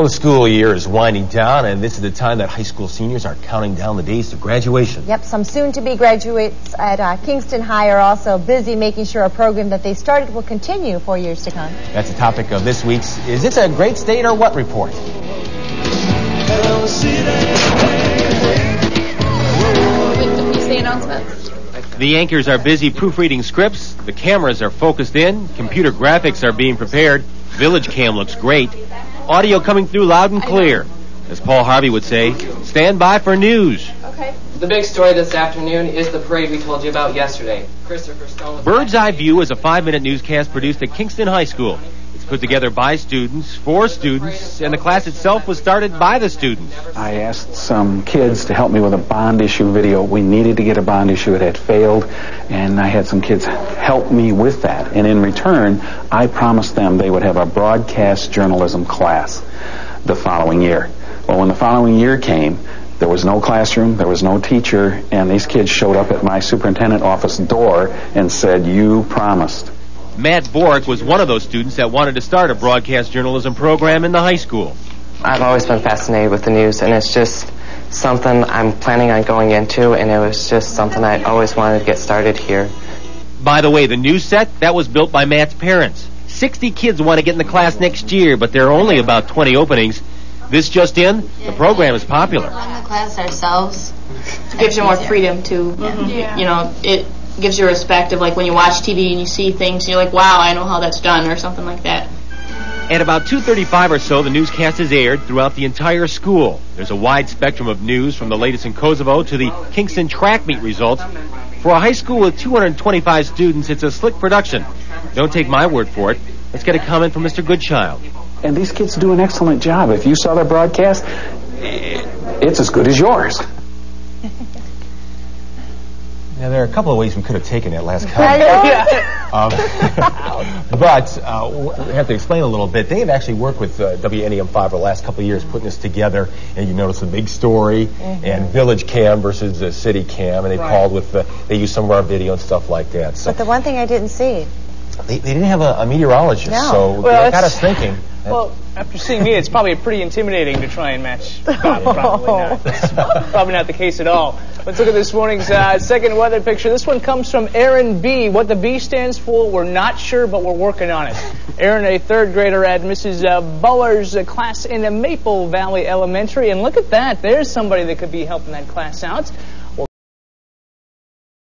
Well, the school year is winding down, and this is the time that high school seniors are counting down the days to graduation. Yep, some soon-to-be graduates at Kingston High are also busy making sure a program that they started will continue for years to come. That's the topic of this week's Is This a Great State or What report. The anchors are busy proofreading scripts, the cameras are focused in, computer graphics are being prepared, Village Cam looks great, audio coming through loud and clear. As Paul Harvey would say, stand by for news. Okay. The big story this afternoon is the parade we told you about yesterday. Christopher Stone. Bird's Eye View is a 5-minute newscast produced at Kingston High School. It's put together by students, for students, and the class itself was started by the students. I asked some kids to help me with a bond issue video. We needed to get a bond issue. It had failed, and I had some kids help me with that. And in return, I promised them they would have a broadcast journalism class the following year. Well, when the following year came, there was no classroom, there was no teacher, and these kids showed up at my superintendent office door and said, "You promised." Matt Bork was one of those students that wanted to start a broadcast journalism program in the high school. I've always been fascinated with the news, and it's just something I'm planning on going into, and it was just something I always wanted to get started here. By the way, the news set, that was built by Matt's parents. 60 kids want to get in the class next year, but there are only about 20 openings. This just in, the program is popular. We run the class ourselves. It gives you more freedom to, you know, it gives you respect of, like, when you watch TV and you see things, and you're like, wow, I know how that's done, or something like that. At about 2:35 or so, the newscast is aired throughout the entire school. There's a wide spectrum of news, from the latest in Kosovo to the Kingston track meet results. For a high school with 225 students, it's a slick production. Don't take my word for it. Let's get a comment from Mr. Goodchild. And these kids do an excellent job. If you saw their broadcast, it's as good as yours. Now, there are a couple of ways we could have taken that last comment. But we have to explain a little bit. They have actually worked with WNEM 5 for the last couple of years putting this together, and you notice the big story and Village Cam versus the City Cam, and they called with they used some of our video and stuff like that. So But the one thing I didn't see, they didn't have a meteorologist, so well, that got us thinking. Well, after seeing me, it's probably pretty intimidating to try and match Bob. Probably not. That's probably not the case at all. Let's look at this morning's second weather picture. This one comes from Aaron B. What the B stands for, we're not sure, but we're working on it. Aaron, a third grader at Mrs. Buller's class in Maple Valley Elementary. And look at that. There's somebody that could be helping that class out.